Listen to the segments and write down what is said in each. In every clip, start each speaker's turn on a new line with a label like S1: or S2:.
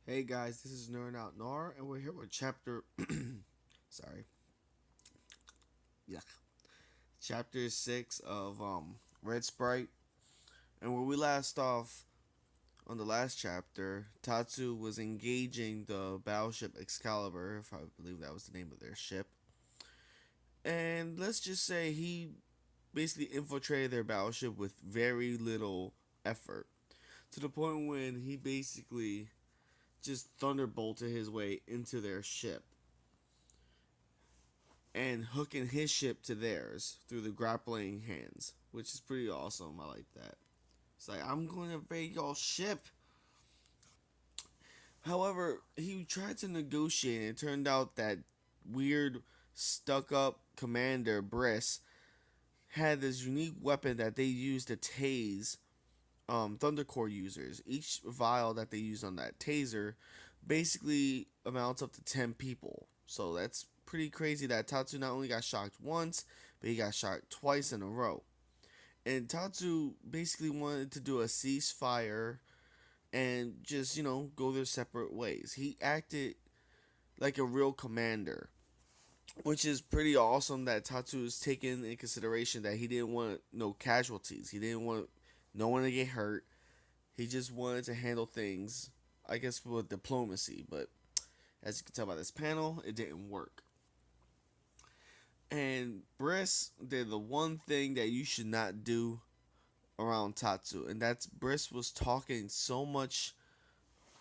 S1: Hey guys, this is Out Nar, and we're here with chapter. sorry, yeah, chapter 6 of Red Sprite. And where we last off on the last chapter, Tatsu was engaging the battleship Excalibur, if I believe that was the name of their ship. And let's just say he basically infiltrated their battleship with very little effort, to the point when he basically just thunderbolted his way into their ship and hooking his ship to theirs through the grappling hands, which is pretty awesome. I like that. It's like, I'm going to invade your ship. However, he tried to negotiate, and it turned out that weird, stuck up commander, Briss, had this unique weapon that they used to tase Thundercore users. Each vial that they use on that taser basically amounts up to 10 people. So that's pretty crazy that Tatsu not only got shocked once, but he got shocked twice in a row. And Tatsu basically wanted to do a ceasefire and just, go their separate ways. He acted like a real commander, which is pretty awesome that Tatsu is taking in consideration that he didn't want no casualties. He didn't want no one to get hurt. He just wanted to handle things, I guess, with diplomacy. But as you can tell by this panel, it didn't work. And Briss did the one thing that you should not do around Tatsu, and that's Briss was talking so much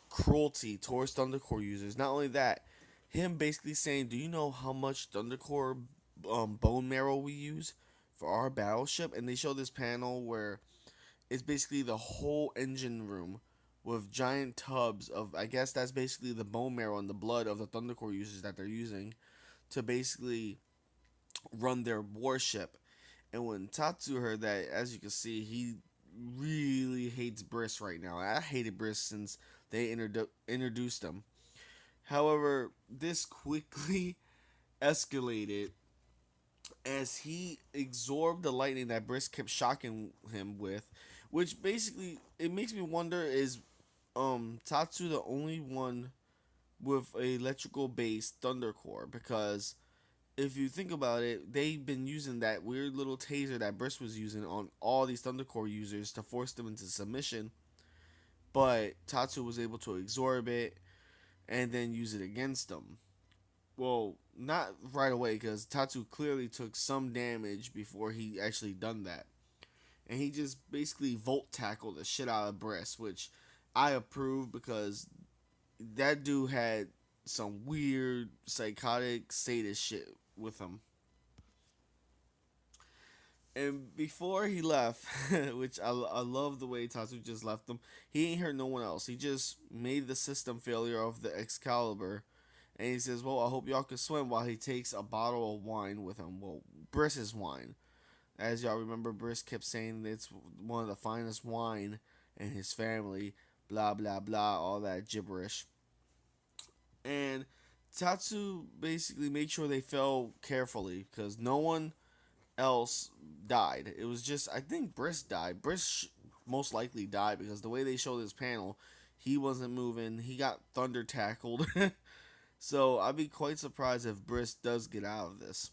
S1: cruelty towards Thundercore users. Not only that, him basically saying, "Do you know how much Thundercore bone marrow we use for our battleship?" And they show this panel where it's basically the whole engine room with giant tubs of, I guess that's basically the bone marrow and the blood of the Thundercore users that they're using to basically run their warship. And when Tatsu heard that, as you can see, he really hates Briss right now. I hated Briss since they introduced him. However, this quickly escalated as he absorbed the lightning that Briss kept shocking him with, which basically it makes me wonder, is Tatsu the only one with a electrical based thunder core? Because if you think about it, they've been using that weird little taser that Briss was using on all these Thundercore users to force them into submission. But Tatsu was able to absorb it and then use it against them. Well, not right away because Tatsu clearly took some damage before he actually done that. And he just basically volt tackled the shit out of Briss, which I approve because that dude had some weird psychotic sadist shit with him. And before he left, which I love the way Tatsu just left him, he ain't hurt no one else. He just made the system failure of the Excalibur. And he says, "Well, I hope y'all can swim," while he takes a bottle of wine with him. Well, Briss's wine. As y'all remember, Briss kept saying it's one of the finest wine in his family. Blah, blah, blah, all that gibberish. And Tatsu basically made sure they fell carefully because no one else died. It was just, I think Briss died. Briss most likely died because the way they showed this panel, he wasn't moving. He got thunder tackled. So I'd be quite surprised if Briss does get out of this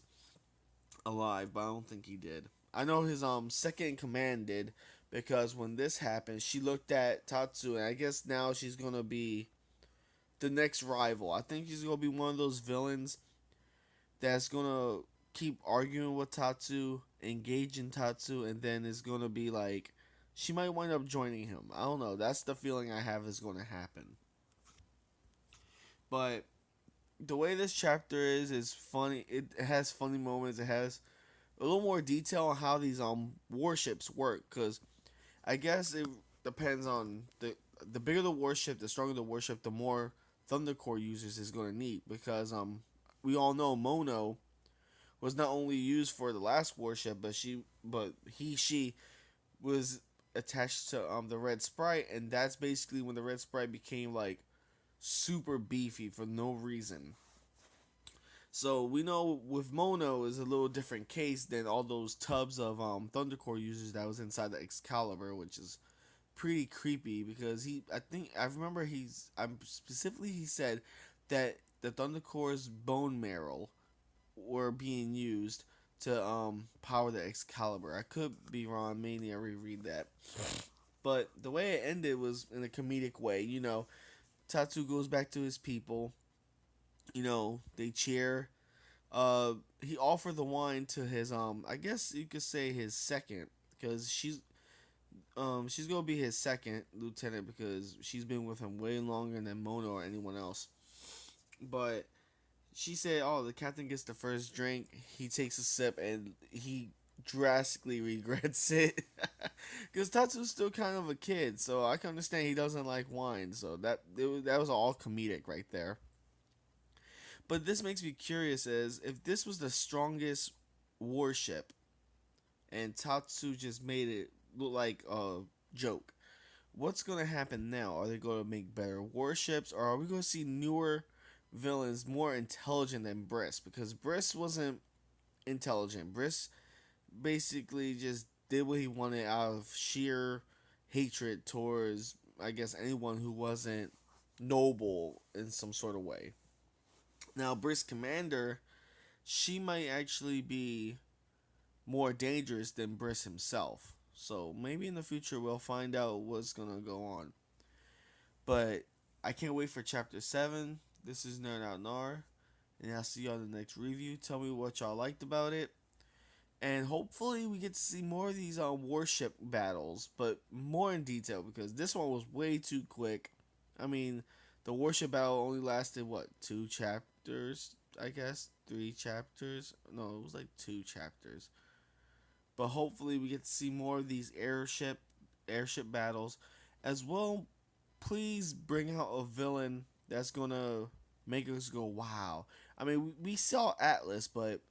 S1: alive, but I don't think he did. I know his second in command did because when this happened, she looked at Tatsu, and I guess now she's gonna be the next rival. I think she's gonna be one of those villains that's gonna keep arguing with Tatsu, engaging Tatsu, and then is gonna be like, she might wind up joining him. I don't know. That's the feeling I have is gonna happen. But the way this chapter is funny. It has funny moments. It has a little more detail on how these warships work, because I guess it depends on the bigger the warship, the stronger the warship, the more Thunder Core users is going to need, because we all know Mono was not only used for the last warship, but she was attached to the Red Sprite, and that's basically when the Red Sprite became like super beefy for no reason. So we know with Mono is a little different case than all those tubs of Thundercore users that was inside the Excalibur, which is pretty creepy because I remember he said that the Thunder Core's bone marrow were being used to power the Excalibur. I could be wrong, maybe I reread that. But the way it ended was in a comedic way. Tatsu goes back to his people. They cheer. He offered the wine to his I guess you could say his second, because she's gonna be his second lieutenant because she's been with him way longer than Mono or anyone else. But she said, "Oh, the captain gets the first drink. He takes a sip and he drastically regrets it because Tatsu's still kind of a kid, so I can understand he doesn't like wine. So that was all comedic right there. But this makes me curious as if this was the strongest warship and Tatsu just made it look like a joke. What's going to happen now? Are they going to make better warships, or are we going to see newer villains more intelligent than Briss? Because Briss wasn't intelligent. Briss basically just did what he wanted out of sheer hatred towards, I guess, anyone who wasn't noble in some sort of way. Now, Briss Commander, she might actually be more dangerous than Briss himself. So maybe in the future we'll find out what's gonna go on. But I can't wait for Chapter 7. This is Nerd Out Nar, and I'll see you on the next review. Tell me what y'all liked about it. And hopefully we get to see more of these warship battles, but more in detail, because this one was way too quick. I mean, the warship battle only lasted, what, 2 chapters, I guess? 3 chapters? No, it was like 2 chapters. But hopefully we get to see more of these airship battles. As well, please bring out a villain that's going to make us go, wow. I mean, we saw Atlas, but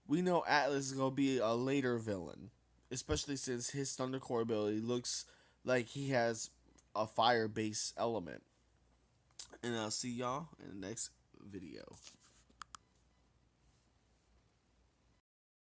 S1: we know Atlas is going to be a later villain. Especially since his Thunder Core ability looks like he has a fire-based element. And I'll see y'all in the next video.